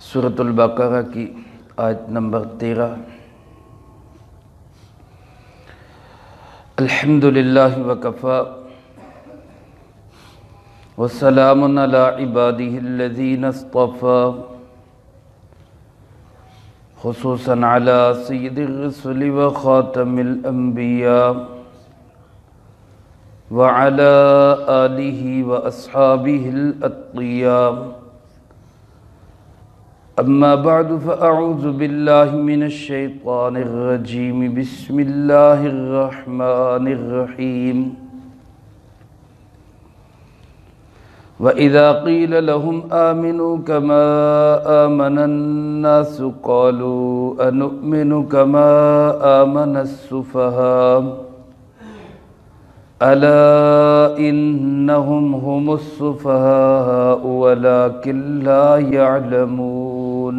سورۃ البقرہ کی آیت نمبر 13۔ الحمد للہ وکفی وسلام علی عبادہ الذین اصطفی، خصوصاً علی سید الرسل وخاتم الانبیاء وعلی آلہ واصحابہ الاتقیاء۔ اما بعد فاعوذ باللہ من الشیطان الرجیم، بسم اللہ الرحمن الرحیم۔ وَإِذَا قِيلَ لَهُمْ آمِنُوا كَمَا آمَنَ النَّاسُ قَالُوا أَنُؤْمِنُ كَمَا آمَنَ السُّفَهَاءُ أَلَا إِنَّهُمْ هُمُ السُّفَهَاءُ وَلَكِنْ لَا يَعْلَمُونَ۔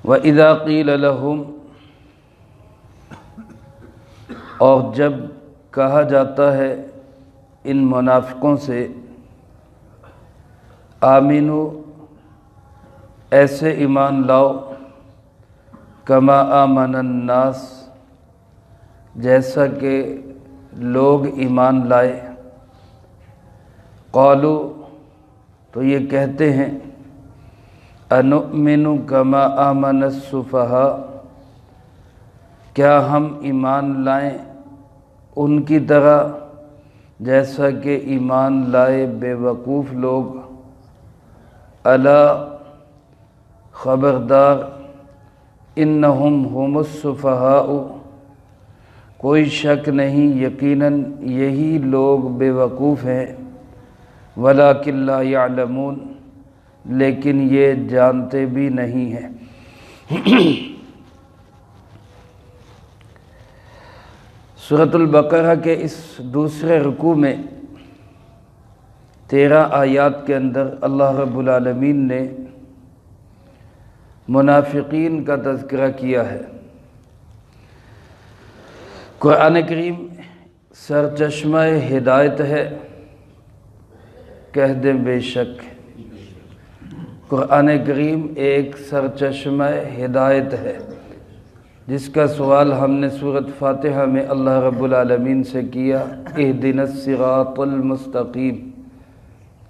وَإِذَا قِيلَ لَهُمْ، اور جب کہا جاتا ہے ان منافقوں سے، آمینو ایسے ایمان لاؤ، کما آمن الناس جیسا کہ لوگ ایمان لائے، قالو تو یہ کہتے ہیں، انؤمن کما آمن السفہاء کیا ہم ایمان لائیں ان کی طرح جیسا کہ ایمان لائے بے وقوف لوگ۔ الا خبردار، انہم ہم السفہاء کوئی شک نہیں، یقیناً یہی لوگ بے وقوف ہیں، ولکن لا یعلمون لیکن یہ جانتے بھی نہیں ہیں۔ سورۃ البقرہ کے اس دوسرے رکوع میں 13 آیات کے اندر اللہ رب العالمین نے منافقین کا تذکرہ کیا ہے۔ قرآن کریم سرچشمہ ہدایت ہے، کہہ دیں بے شک قرآن کریم ایک سرچشمہ ہدایت ہے، جس کا سوال ہم نے سورۃ فاتحہ میں اللہ رب العالمین سے کیا، اہدنا الصراط المستقیم،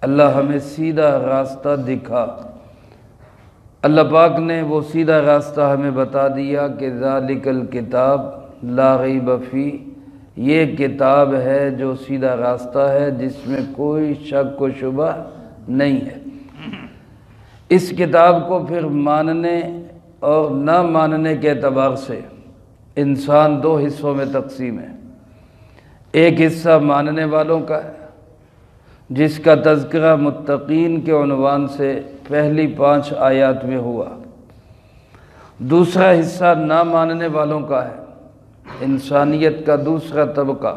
اللہ ہمیں سیدھا راستہ دکھا۔ اللہ پاک نے وہ سیدھا راستہ ہمیں بتا دیا کہ ذالک الکتاب لا ریب فیہ، یہ کتاب ہے جو سیدھا راستہ ہے، جس میں کوئی شک و شبہ نہیں ہے۔ اس کتاب کو پھر ماننے اور نہ ماننے کے اعتبار سے انسان 2 حصوں میں تقسیم ہے۔ ایک حصہ ماننے والوں کا ہے، جس کا تذکرہ متقین کے عنوان سے پہلی 5 آیات میں ہوا۔ دوسرا حصہ نہ ماننے والوں کا ہے، انسانیت کا دوسرا طبقہ،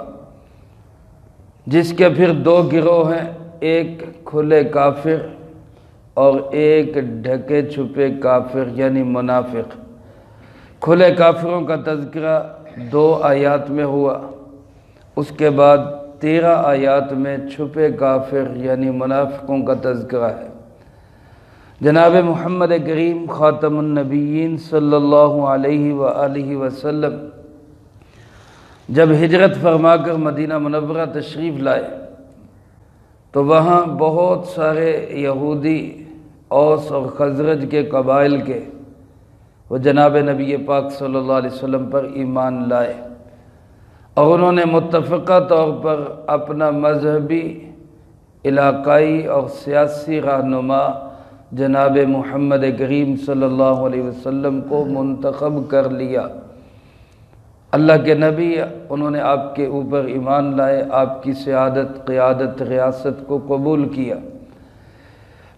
جس کے پھر 2 گروہ ہیں، ایک کھلے کافر اور ایک ڈھکے چھپے کافر یعنی منافق۔ کھلے کافروں کا تذکرہ 2 آیات میں ہوا، اس کے بعد 13 آیات میں چھپے کافر یعنی منافقوں کا تذکرہ ہے۔ جناب محمد کریم خاتم النبیین صلی اللہ علیہ وآلہ وسلم جب ہجرت فرما کر مدینہ منورہ تشریف لائے تو وہاں بہت سارے یہودی، اوس اور خزرج کے قبائل کے وہ جناب نبی پاک صلی اللہ علیہ وسلم پر ایمان لائے، اور انہوں نے متفقہ طور پر اپنا مذہبی، علاقائی اور سیاسی رہنما جناب محمد کریم صلی اللہ علیہ وسلم کو منتخب کر لیا۔ اللہ کے نبی، انہوں نے آپ کے اوپر ایمان لائے، آپ کی سیادت، قیادت، ریاست کو قبول کیا۔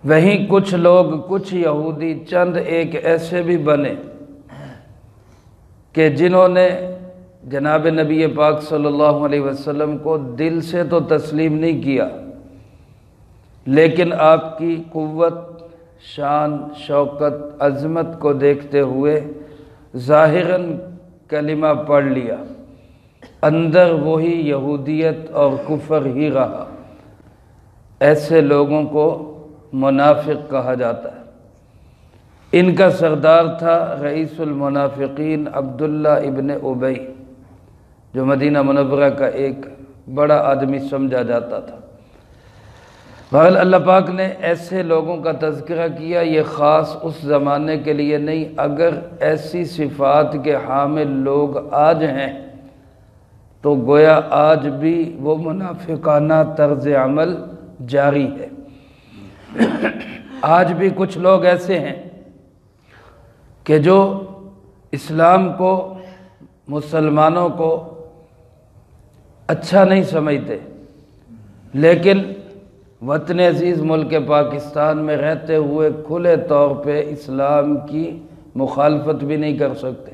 وہیں کچھ لوگ، کچھ یہودی، چند ایک ایسے بھی بنے کہ جنہوں نے جناب نبی پاک صلی اللہ علیہ وسلم کو دل سے تو تسلیم نہیں کیا، لیکن آپ کی قوت، شان، شوکت، عظمت کو دیکھتے ہوئے ظاہراً کلمہ پڑھ لیا، اندر وہی یہودیت اور کفر ہی رہا۔ ایسے لوگوں کو منافق کہا جاتا ہے۔ ان کا سردار تھا رئیس المنافقین عبداللہ ابن ابی، جو مدینہ منورہ کا ایک بڑا آدمی سمجھا جاتا تھا۔ بہرحال اللہ پاک نے ایسے لوگوں کا تذکرہ کیا، یہ خاص اس زمانے کے لیے نہیں، اگر ایسی صفات کے حامل لوگ آج ہیں تو گویا آج بھی وہ منافقانہ طرز عمل جاری ہے۔ آج بھی کچھ لوگ ایسے ہیں کہ جو اسلام کو، مسلمانوں کو اچھا نہیں سمجھتے، لیکن وطن عزیز ملک پاکستان میں رہتے ہوئے کھلے طور پہ اسلام کی مخالفت بھی نہیں کر سکتے،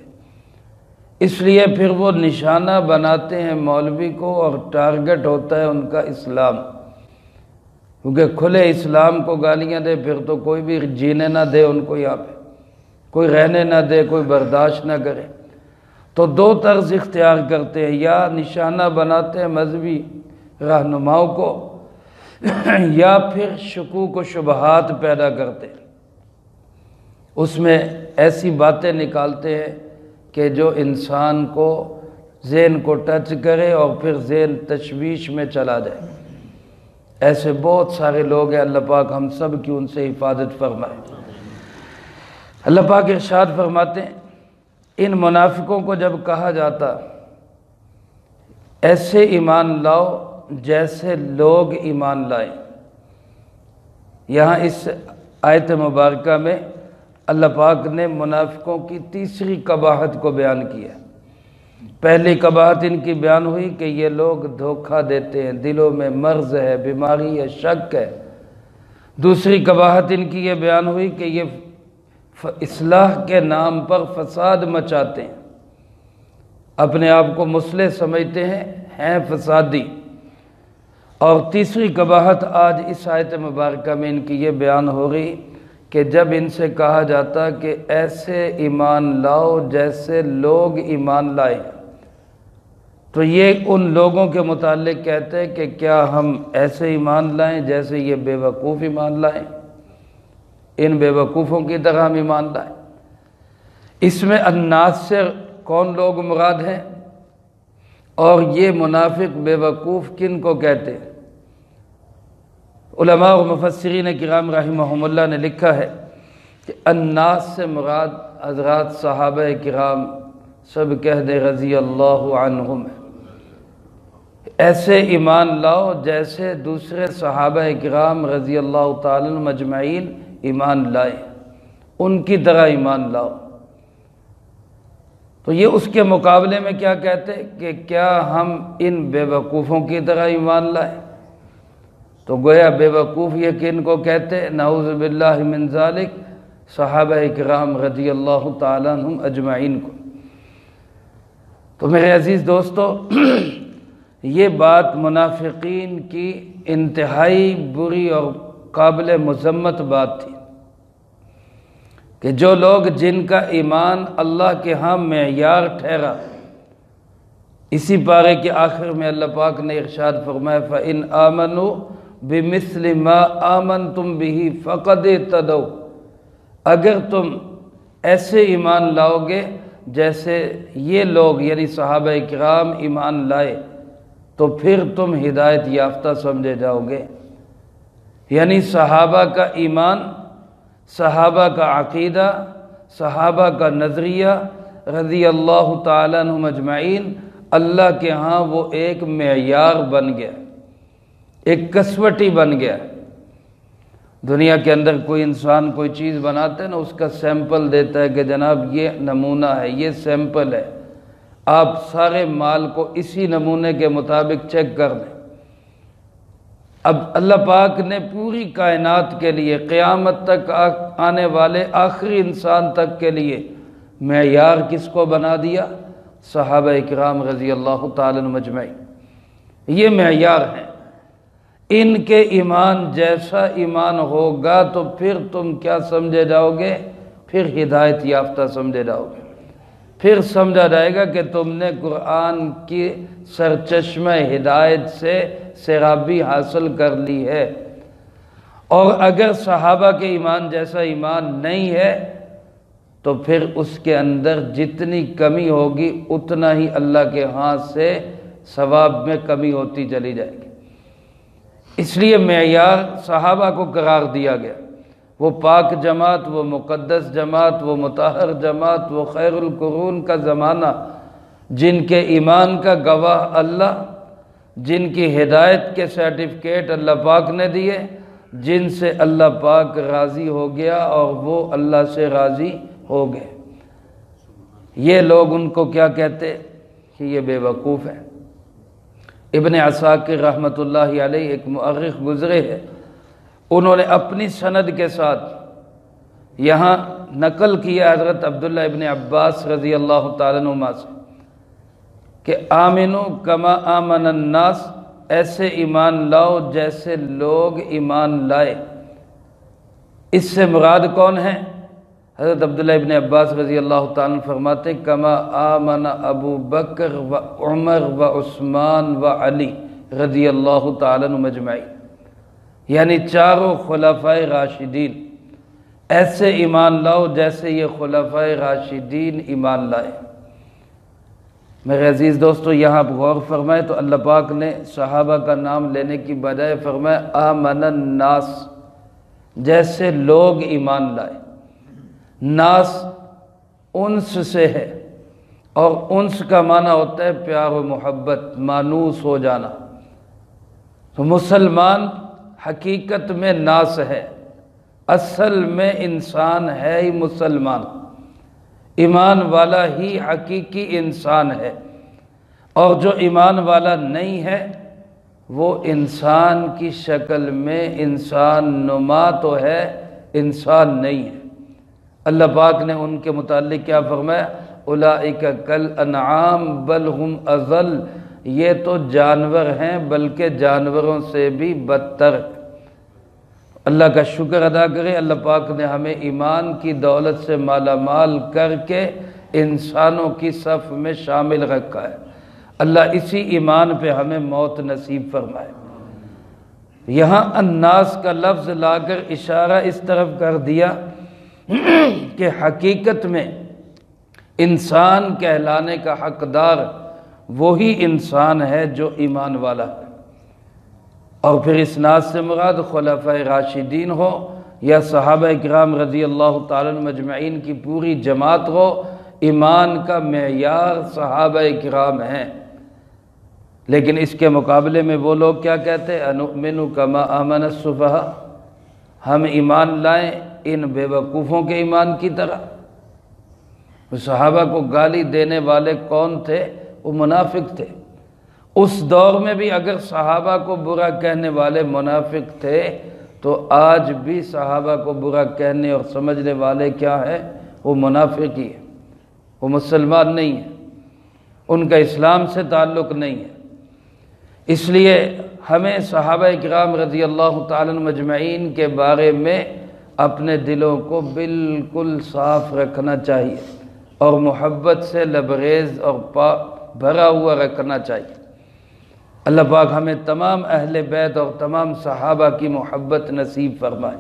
اس لیے پھر وہ نشانہ بناتے ہیں مولوی کو، اور ٹارگٹ ہوتا ہے ان کا اسلام، کیونکہ کھلے اسلام کو گالیاں دے پھر تو کوئی بھی جینے نہ دے ان کو، یہاں پہ کوئی رہنے نہ دے، کوئی برداشت نہ کرے۔ تو دو طرز اختیار کرتے ہیں، یا نشانہ بناتے ہیں مذہبی رہنماؤں کو، یا پھر شکوک و شبہات پیدا کرتے ہیں، اس میں ایسی باتیں نکالتے ہیں کہ جو انسان کو ذہن کو ٹچ کرے اور پھر ذہن تشویش میں چلا جائے۔ ایسے بہت سارے لوگ ہیں، اللہ پاک ہم سب کی ان سے حفاظت فرمائے۔ اللہ پاک ارشاد فرماتے ہیں، ان منافقوں کو جب کہا جاتا ایسے ایمان لاؤ جیسے لوگ ایمان لائیں، یہاں اس آیت مبارکہ میں اللہ پاک نے منافقوں کی تیسری قباحت کو بیان کیا۔ پہلی قباحت ان کی بیان ہوئی کہ یہ لوگ دھوکہ دیتے ہیں، دلوں میں مرض ہے، بیماری ہے، شک ہے۔ دوسری قباحت ان کی یہ بیان ہوئی کہ یہ اصلاح کے نام پر فساد مچاتے ہیں، اپنے آپ کو مصلح سمجھتے ہیں فسادی۔ اور تیسری قباحت آج اس آیت مبارکہ میں ان کی یہ بیان ہو رہی کہ جب ان سے کہا جاتا کہ ایسے ایمان لاؤ جیسے لوگ ایمان لائے، تو یہ ان لوگوں کے متعلق کہتے ہیں کہ کیا ہم ایسے ایمان لائیں جیسے یہ بے وقوف ایمان لائیں، ان بے وقوفوں کی طرح ہم ایمان لائیں۔ اس میں الناس سے کون لوگ مراد ہیں، اور یہ منافق بے وقوف کن کو کہتے ہیں؟ علماء و مفسرین کرام رحمہم اللہ نے لکھا ہے کہ الناس سے مراد حضرات صحابہ کرام سب کہہ دے رضی اللہ عنہم، ایسے ایمان لاؤ جیسے دوسرے صحابہ کرام رضی اللہ تعالی عنہم اجمعین ایمان لائے، ان کی طرح ایمان لاؤ۔ تو یہ اس کے مقابلے میں کیا کہتے کہ کیا ہم ان بے وقوفوں کی طرح ایمان لائیں؟ تو گویا بے وقوف یہ کن کو کہتے، نعوذ باللہ من ذالک، صحابہ کرام رضی اللہ تعالی عنہم اجمعین کو۔ تو میرے عزیز دوستو، یہ بات منافقین کی انتہائی بری اور قابل مذمت بات تھی کہ جو لوگ جن کا ایمان اللہ کے ہاں معیار ٹھہرا، اسی پارے کے آخر میں اللہ پاک نے ارشاد فرمایا فَإِنْ آمَنُوا بِمِثْلِ مَا آمَنْتُمْ بِهِ فَقَدْ اهْتَدَوْا، اگر تم ایسے ایمان لاؤ گے جیسے یہ لوگ یعنی صحابہ کرام ایمان لائے تو پھر تم ہدایت یافتہ سمجھے جاؤ گے۔ یعنی صحابہ کا ایمان، صحابہ کا عقیدہ، صحابہ کا نظریہ رضی اللہ تعالیٰ عنہم اجمعین اللہ کے ہاں وہ ایک معیار بن گیا، ایک کسوٹی بن گیا۔ دنیا کے اندر کوئی انسان کوئی چیز بناتا ہے نا، اس کا سیمپل دیتا ہے کہ جناب یہ نمونہ ہے، یہ سیمپل ہے، آپ سارے مال کو اسی نمونے کے مطابق چیک کر لیں۔ اب اللہ پاک نے پوری کائنات کے لیے، قیامت تک آنے والے آخری انسان تک کے لیے معیار کس کو بنا دیا؟ صحابہ کرام رضی اللہ تعالیٰ عنہم اجمعین۔ یہ معیار ہیں، ان کے ایمان جیسا ایمان ہوگا تو پھر تم کیا سمجھے جاؤ گے؟ پھر ہدایت یافتہ سمجھے جاؤ گے، پھر سمجھا جائے گا کہ تم نے قرآن کی سرچشمہ ہدایت سے سیرابی حاصل کر لی ہے، اور اگر صحابہ کے ایمان جیسا ایمان نہیں ہے تو پھر اس کے اندر جتنی کمی ہوگی اتنا ہی اللہ کے ہاں سے ثواب میں کمی ہوتی چلی جائے گی۔ اس لیے معیار صحابہ کو قرار دیا گیا، وہ پاک جماعت، وہ مقدس جماعت، وہ مطہر جماعت، وہ خیر القرون کا زمانہ، جن کے ایمان کا گواہ اللہ، جن کی ہدایت کے سرٹیفکیٹ اللہ پاک نے دیے، جن سے اللہ پاک راضی ہو گیا اور وہ اللہ سے راضی ہو گئے۔ یہ لوگ ان کو کیا کہتے کہ یہ بے وقوف ہے۔ ابن عساکر رحمۃ اللہ علیہ ایک مؤرخ گزرے ہیں، انہوں نے اپنی سند کے ساتھ یہاں نقل کیا حضرت عبداللہ ابن عباس رضی اللہ تعالیٰ عنہما سے کہ آمنو کما آمن الناس، ایسے ایمان لاؤ جیسے لوگ ایمان لائے۔ اس سے مراد کون ہے؟ حضرت عبداللہ ابن عباس رضی اللہ تعالیٰ فرماتے کما آمن ابو بکر و عمر و عثمان و علی رضی اللہ تعالیٰ مجمعین، یعنی چاروں خلفائے راشدین، ایسے ایمان لاؤ جیسے یہ خلفائے راشدین ایمان لائے۔ میرے عزیز دوستو، یہاں آپ غور فرمائے تو اللہ پاک نے صحابہ کا نام لینے کی بجائے فرمایا آمن الناس، جیسے لوگ ایمان لائے۔ ناس انس سے ہے، اور انس کا معنی ہوتا ہے پیار و محبت، مانوس ہو جانا۔ تو مسلمان حقیقت میں ناس ہے، اصل میں انسان ہے ہی مسلمان، ایمان والا ہی حقیقی انسان ہے، اور جو ایمان والا نہیں ہے وہ انسان کی شکل میں انسان نما تو ہے، انسان نہیں ہے۔ اللہ پاک نے ان کے متعلق کیا فرمایا؟ اولئک کالانعام بل ہم اضل، یہ تو جانور ہیں بلکہ جانوروں سے بھی بدتر۔ اللہ کا شکر ادا کرے، اللہ پاک نے ہمیں ایمان کی دولت سے مالا مال کر کے انسانوں کی صف میں شامل رکھا ہے۔ اللہ اسی ایمان پہ ہمیں موت نصیب فرمائے۔ یہاں الناس کا لفظ لا کر اشارہ اس طرف کر دیا کہ حقیقت میں انسان کہلانے کا حقدار وہی انسان ہے جو ایمان والا ہے۔ اور پھر اس ناس سے مراد خلفائے راشدین ہو یا صحابہ کرام رضی اللہ تعالیٰ مجمعین کی پوری جماعت ہو، ایمان کا معیار صحابہ کرام ہیں۔ لیکن اس کے مقابلے میں وہ لوگ کیا کہتے ہیں؟ انؤمن کما آمن السفہاء، ہم ایمان لائیں ان بے وقوفوں کے ایمان کی طرح۔ صحابہ کو گالی دینے والے کون تھے؟ وہ منافق تھے۔ اس دور میں بھی اگر صحابہ کو برا کہنے والے منافق تھے تو آج بھی صحابہ کو برا کہنے اور سمجھنے والے کیا ہیں؟ وہ منافق ہی ہیں، وہ مسلمان نہیں ہیں، ان کا اسلام سے تعلق نہیں ہے۔ اس لیے ہمیں صحابہ کرام رضی اللہ تعالیٰ مجمعین کے بارے میں اپنے دلوں کو بالکل صاف رکھنا چاہیے اور محبت سے لبریز اور بھرا ہوا رکھنا چاہیے۔ اللہ پاک ہمیں تمام اہل بیت اور تمام صحابہ کی محبت نصیب فرمائے۔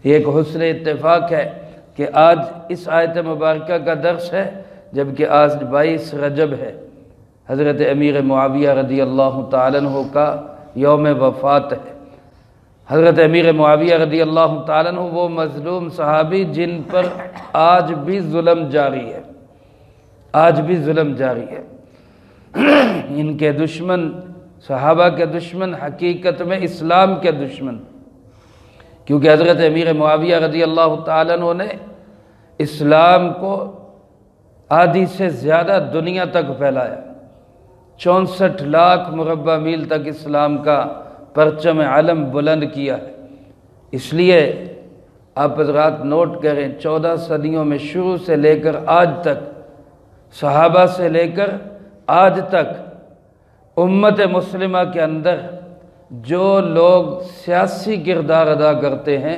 یہ ایک حسن اتفاق ہے کہ آج اس آیت مبارکہ کا درس ہے، جبکہ آج 22 رجب ہے، حضرت امیر معاویہ رضی اللہ تعالیٰ عنہ کا یوم وفات ہے۔ حضرت امیر معاویہ رضی اللہ تعالیٰ عنہ وہ مظلوم صحابی جن پر آج بھی ظلم جاری ہے، آج بھی ظلم جاری ہے۔ ان کے دشمن، صحابہ کے دشمن، حقیقت میں اسلام کے دشمن، کیونکہ حضرت امیر معاویہ رضی اللہ تعالیٰ عنہ نے اسلام کو آدھی سے زیادہ دنیا تک پھیلایا، 64 لاکھ مربع میل تک اسلام کا پرچم علم بلند کیا ہے۔ اس لیے آپ حضرات نوٹ کریں، 14 صدیوں میں شروع سے لے کر آج تک، صحابہ سے لے کر آج تک امت مسلمہ کے اندر جو لوگ سیاسی کردار ادا کرتے ہیں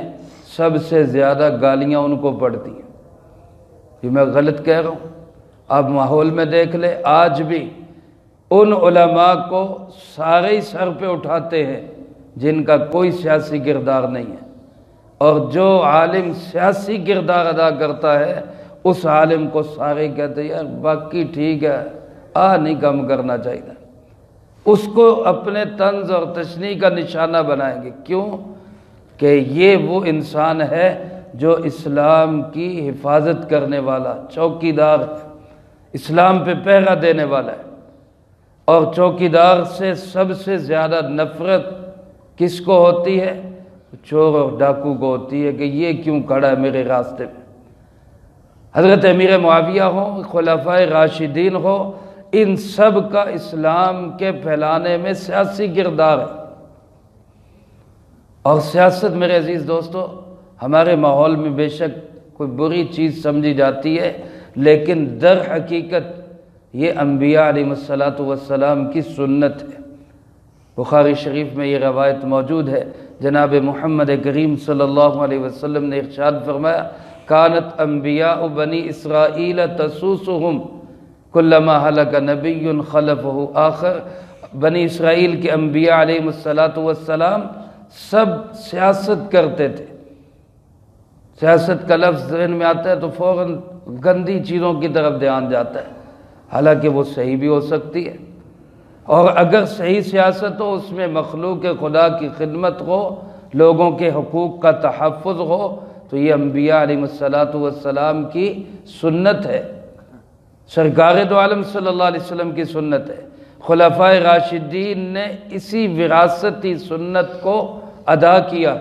سب سے زیادہ گالیاں ان کو پڑتی ہیں۔ یہ میں غلط کہہ رہا ہوں؟ آپ ماحول میں دیکھ لیں، آج بھی ان علماء کو سارے ہی سر پہ اٹھاتے ہیں جن کا کوئی سیاسی کردار نہیں ہے۔ اور جو عالم سیاسی کردار ادا کرتا ہے اس عالم کو سارے کہتے ہیں یار باقی ٹھیک ہے، نہیں کم کرنا چاہیے، اس کو اپنے طنز اور تشنیع کا نشانہ بنائیں گے۔ کیوں؟ کہ یہ وہ انسان ہے جو اسلام کی حفاظت کرنے والا چوکیدار ہے، اسلام پہ پہرا دینے والا ہے۔ اور چوکیدار سے سب سے زیادہ نفرت کس کو ہوتی ہے؟ چور اور ڈاکو کو ہوتی ہے کہ یہ کیوں کھڑا ہے میرے راستے میں۔ حضرت امیر معاویہ ہوں، خلفائے راشدین ہو، ان سب کا اسلام کے پھیلانے میں سیاسی کردار ہے۔ اور سیاست میرے عزیز دوستو ہمارے ماحول میں بے شک کوئی بری چیز سمجھی جاتی ہے، لیکن در حقیقت یہ انبیاء علیہ السلام کی سنت ہے۔ بخاری شریف میں یہ روایت موجود ہے، جناب محمد کریم صلی اللہ علیہ وسلم نے ارشاد فرمایا کانت انبیاء بنی اسرائیل تسوسہم کلما ہلک نبی خلفہ آخر۔ بنی اسرائیل کے انبیاء علیہ السلام سب سیاست کرتے تھے۔ سیاست کا لفظ ذہن میں آتا ہے تو فوراً گندی چیزوں کی طرف دھیان جاتا ہے، حالانکہ وہ صحیح بھی ہو سکتی ہے، اور اگر صحیح سیاست ہو اس میں مخلوق خدا کی خدمت ہو، لوگوں کے حقوق کا تحفظ ہو، تو یہ انبیاء علیہ السلام کی سنت ہے، سرکار دو عالم صلی اللہ علیہ وسلم کی سنت ہے۔ خلفائے راشدین نے اسی وراثتی سنت کو ادا کیا،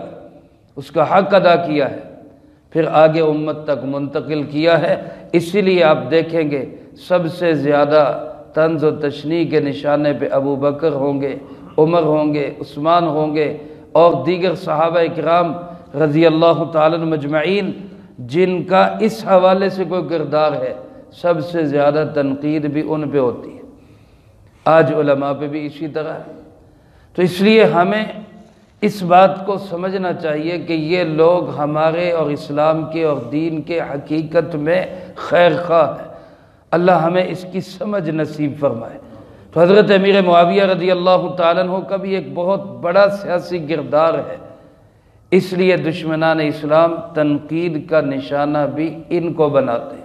اس کا حق ادا کیا ہے، پھر آگے امت تک منتقل کیا ہے۔ اسی لیے آپ دیکھیں گے سب سے زیادہ طنز و تشنیع کے نشانے پہ ابو بکر ہوں گے، عمر ہوں گے، عثمان ہوں گے، اور دیگر صحابہ اکرام رضی اللہ تعالیٰ مجمعین، جن کا اس حوالے سے کوئی کردار ہے سب سے زیادہ تنقید بھی ان پہ ہوتی ہے۔ آج علماء پہ بھی اسی طرح ہے۔ تو اس لیے ہمیں اس بات کو سمجھنا چاہیے کہ یہ لوگ ہمارے اور اسلام کے اور دین کے حقیقت میں خیر خواہ ہیں، اللہ ہمیں اس کی سمجھ نصیب فرمائے۔ تو حضرت امیر معاویہ رضی اللہ تعالیٰ عنہ کا بھی ایک بہت بڑا سیاسی کردار ہے، اس لیے دشمنان اسلام تنقید کا نشانہ بھی ان کو بناتے ہیں۔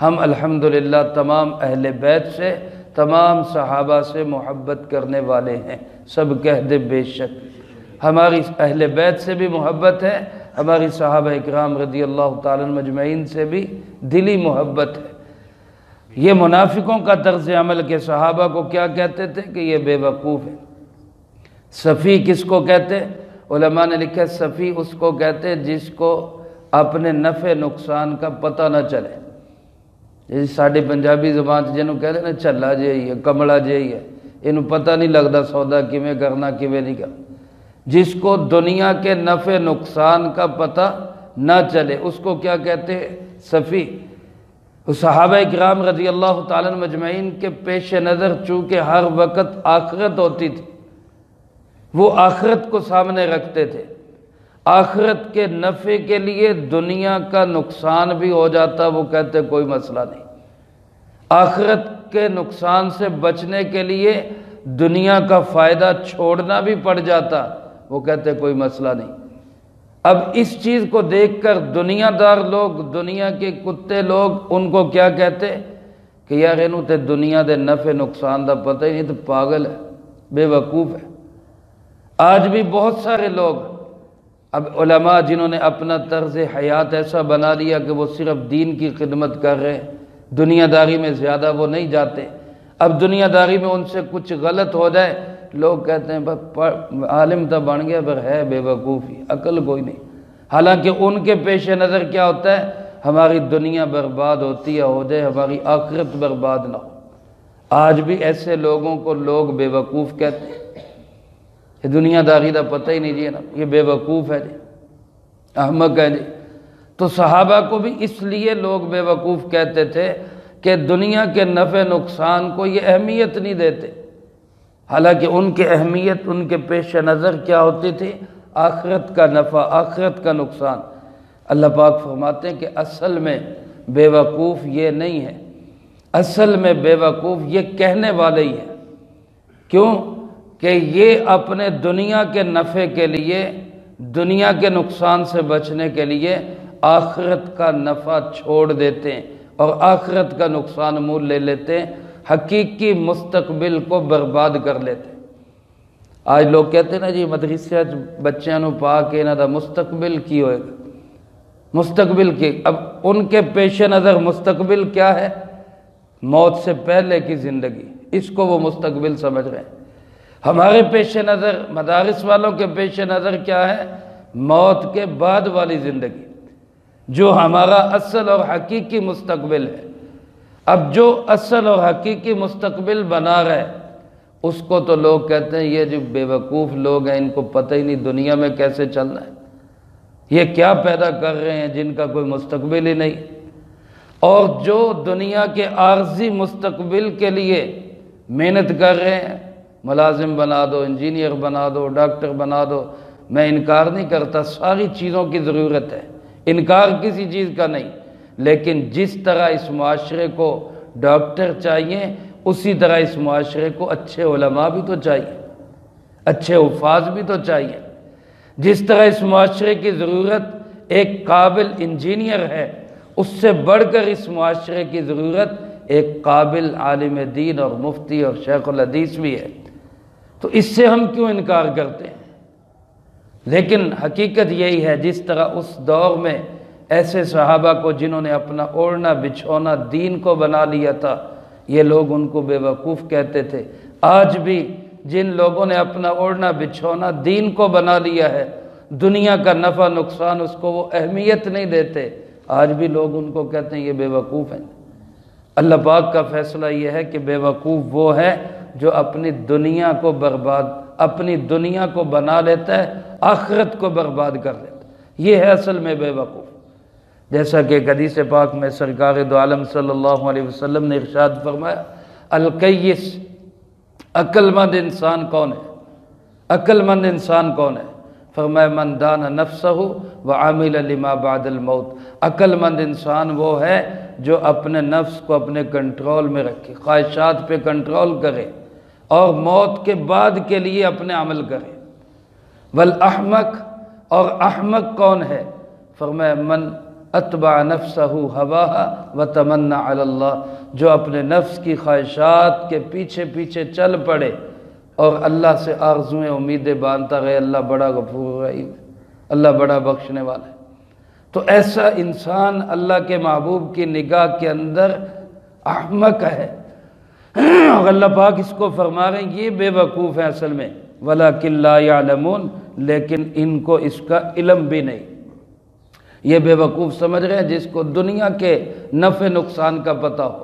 ہم الحمدللہ تمام اہل بیت سے، تمام صحابہ سے محبت کرنے والے ہیں، سب کہہ دے بے شک۔ ہماری اہل بیت سے بھی محبت ہے، ہماری صحابہ اکرام رضی اللہ تعالیٰ مجمعین سے بھی دلی محبت ہے۔ یہ منافقوں کا طرز عمل کے صحابہ کو کیا کہتے تھے کہ یہ بے وقوف ہے۔ صفی کس کو کہتے؟ علماء نے لکھا صفی اس کو کہتے جس کو اپنے نفع نقصان کا پتہ نہ چلے۔ جیسے ساڑھے پنجابی زبان جنہوں کہتے ہیں نا چلا جائی ہے، کمڑا جائی ہے، انہوں پتہ نہیں لگتا سودا کیویں کرنا کیویں نہیں کرنا۔ جس کو دنیا کے نفع نقصان کا پتہ نہ چلے اس کو کیا کہتے ہیں؟ صفی۔ صحابہ اکرام رضی اللہ تعالیٰ مجمعین کے پیش نظر چونکہ ہر وقت آخرت ہوتی تھی، وہ آخرت کو سامنے رکھتے تھے، آخرت کے نفع کے لیے دنیا کا نقصان بھی ہو جاتا وہ کہتے کوئی مسئلہ نہیں، آخرت کے نقصان سے بچنے کے لیے دنیا کا فائدہ چھوڑنا بھی پڑ جاتا وہ کہتے کوئی مسئلہ نہیں۔ اب اس چیز کو دیکھ کر دنیا دار لوگ، دنیا کے کتے لوگ ان کو کیا کہتے کہ یار انہوں تے دنیا دے نفع نقصان دا پتہ ہی نہیں، تو پاگل ہے، بے وقوف ہے۔ آج بھی بہت سارے لوگ، اب علماء جنہوں نے اپنا طرز حیات ایسا بنا لیا کہ وہ صرف دین کی خدمت کر رہے ہیں، دنیا داری میں زیادہ وہ نہیں جاتے۔ اب دنیا داری میں ان سے کچھ غلط ہو جائے لوگ کہتے ہیں بس عالم تو بن گیا پر ہے بے وقوفی، عقل کوئی نہیں۔ حالانکہ ان کے پیش نظر کیا ہوتا ہے؟ ہماری دنیا برباد ہوتی ہے ہو جائے، ہماری آخرت برباد نہ ہو۔ آج بھی ایسے لوگوں کو لوگ بے وقوف کہتے ہیں، یہ دنیا داری کا پتہ ہی نہیں جی نا، یہ بے وقوف ہے جی، احمق ہے جی۔ تو صحابہ کو بھی اس لیے لوگ بے وقوف کہتے تھے کہ دنیا کے نفع نقصان کو یہ اہمیت نہیں دیتے، حالانکہ ان کی اہمیت ان کے پیش نظر کیا ہوتی تھی؟ آخرت کا نفع، آخرت کا نقصان۔ اللہ پاک فرماتے ہیں کہ اصل میں بے وقوف یہ نہیں ہے، اصل میں بے وقوف یہ کہنے والے ہی ہیں۔ کیوں؟ کہ یہ اپنے دنیا کے نفع کے لیے دنیا کے نقصان سے بچنے کے لیے آخرت کا نفع چھوڑ دیتے ہیں اور آخرت کا نقصان مول لے لیتے ہیں، حقیقی مستقبل کو برباد کر لیتے ہیں۔ آج لوگ کہتے ہیں نا جی مدرسے بچیاں نو پا کے انہاں دا مستقبل کی ہوئے گا، مستقبل کی۔ اب ان کے پیش نظر مستقبل کیا ہے؟ موت سے پہلے کی زندگی، اس کو وہ مستقبل سمجھ رہے ہیں۔ ہمارے پیش نظر، مدارس والوں کے پیش نظر کیا ہے؟ موت کے بعد والی زندگی، جو ہمارا اصل اور حقیقی مستقبل ہے۔ اب جو اصل اور حقیقی مستقبل بنا رہے اس کو تو لوگ کہتے ہیں یہ جو بے وقوف لوگ ہیں، ان کو پتہ ہی نہیں دنیا میں کیسے چلنا ہے، یہ کیا پیدا کر رہے ہیں جن کا کوئی مستقبل ہی نہیں۔ اور جو دنیا کے عارضی مستقبل کے لیے محنت کر رہے ہیں، ملازم بنا دو، انجینئر بنا دو، ڈاکٹر بنا دو، میں انکار نہیں کرتا، ساری چیزوں کی ضرورت ہے، انکار کسی چیز کا نہیں، لیکن جس طرح اس معاشرے کو ڈاکٹر چاہیے اسی طرح اس معاشرے کو اچھے علماء بھی تو چاہیے، اچھے حفاظ بھی تو چاہیے۔ جس طرح اس معاشرے کی ضرورت ایک قابل انجینئر ہے، اس سے بڑھ کر اس معاشرے کی ضرورت ایک قابل عالم دین اور مفتی اور شیخ الحدیث بھی ہے۔ تو اس سے ہم کیوں انکار کرتے ہیں؟ لیکن حقیقت یہی ہے، جس طرح اس دور میں ایسے صحابہ کو جنہوں نے اپنا اوڑھنا بچھونا دین کو بنا لیا تھا، یہ لوگ ان کو بے وقوف کہتے تھے۔ آج بھی جن لوگوں نے اپنا اوڑھنا بچھونا دین کو بنا لیا ہے، دنیا کا نفع نقصان اس کو وہ اہمیت نہیں دیتے، آج بھی لوگ ان کو کہتے ہیں یہ بے وقوف ہیں۔ اللہ پاک کا فیصلہ یہ ہے کہ بے وقوف وہ ہے جو اپنی دنیا کو برباد، اپنی دنیا کو بنا لیتا ہے، آخرت کو برباد کر لیتا ہے، یہ ہے اصل میں بے وقوف۔ جیسا کہ حدیث پاک میں سرکار دو عالم صلی اللہ علیہ وسلم نے ارشاد فرمایا، القیس، عقل مند انسان کون ہے؟ عقل مند انسان کون ہے؟ فرمایا من دان نفسہ وعمل لما بعد الموت۔ عقل مند انسان وہ ہے جو اپنے نفس کو اپنے کنٹرول میں رکھے، خواہشات پہ کنٹرول کرے اور موت کے بعد کے لیے اپنے عمل کرے۔ والاحمق، اور احمق کون ہے؟ فرمایا من اتبع نفسہ ہواہا وتمنى علی اللہ، جو اپنے نفس کی خواہشات کے پیچھے پیچھے چل پڑے اور اللہ سے آرزویں امیدیں باندھتا رہے، اللہ بڑا غفور رحیم، اللہ بڑا بخشنے والا ہے۔ تو ایسا انسان اللہ کے محبوب کی نگاہ کے اندر احمق ہے، اور اللہ پاک اس کو فرما رہے ہیں یہ بے وقوف ہیں اصل میں، وَلَكِنْ لَا يَعْلَمُونَ، لیکن ان کو اس کا علم بھی نہیں۔ یہ بے وقوف سمجھ رہے ہیں جس کو دنیا کے نفع نقصان کا پتہ ہو۔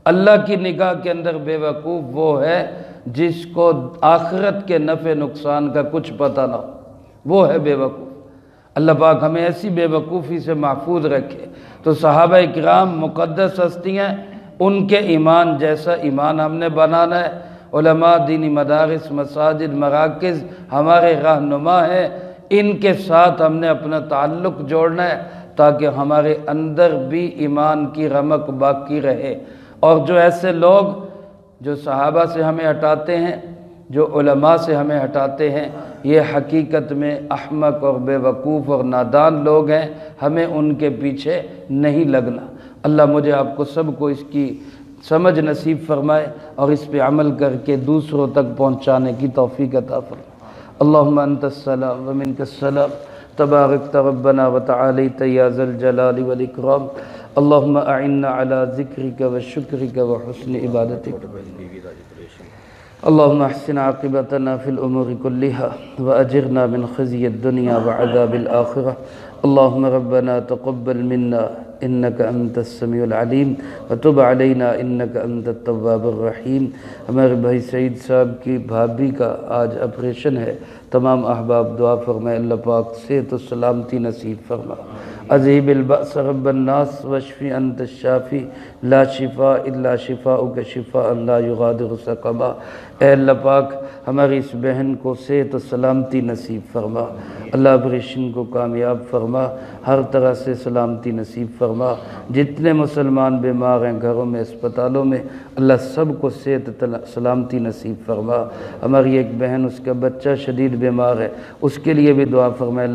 اللہ کی نگاہ کے اندر بے وقوف وہ ہے جس کو آخرت کے نفع نقصان کا کچھ پتہ نہ ہو، وہ ہے بے وقوف۔ اللہ پاک ہمیں ایسی بے وقوفی سے محفوظ رکھے۔ تو صحابہ کرام مقدس ہستیاں، ان کے ایمان جیسا ایمان ہم نے بنانا ہے۔ علماء، دینی مدارس، مساجد، مراکز ہمارے رہنما ہیں، ان کے ساتھ ہم نے اپنا تعلق جوڑنا ہے تاکہ ہمارے اندر بھی ایمان کی رمق باقی رہے۔ اور جو ایسے لوگ جو صحابہ سے ہمیں ہٹاتے ہیں، جو علماء سے ہمیں ہٹاتے ہیں، یہ حقیقت میں احمق اور بے وقوف اور نادان لوگ ہیں، ہمیں ان کے پیچھے نہیں لگنا۔ اللہ مجھے آپ کو سب کو اس کی سمجھ نصیب فرمائے اور اس پہ عمل کر کے دوسروں تک پہنچانے کی توفیق عطا فرمائے۔ اللہم انت السلام ومنک السلام، تبارکت ربنا وتعالیت یا ذا الجلال والاکرام، اللہم اعنا علی ذکرک وشکرک وحسن عبادتک، اللہم احسن عاقبتنا فی الامور کلہا واجرنا من خزی الدنیا وعذاب الآخرہ، اللہم ربنا تقبل منا انک انت السمیع العلیم وتب علینا انک انت التواب الرحیم۔ ہمارے بھائی سعید صاحب کی بھابھی کا آج آپریشن ہے، تمام احباب دعا فرمائے اللہ پاک صحت و سلامتی نصیب فرما۔ اذہب البأس رب الناس واشفی انت الشافی لا شفاء الا شفاؤک شفاء لا یغادر سقما۔ اے اللہ پاک ہماری اس بہن کو صحت و سلامتی نصیب فرما، اللہ آپریشن کو کامیاب فرما، ہر طرح سے سلامتی نصیب فرما۔ جتنے مسلمان بیمار ہیں گھروں میں، اسپتالوں میں، اللہ سب کو صحت سلامتی نصیب فرما۔ ہماری ایک بہن، اس کا بچہ شدید بیمار ہے، اس کے لیے بھی دعا فرمائے۔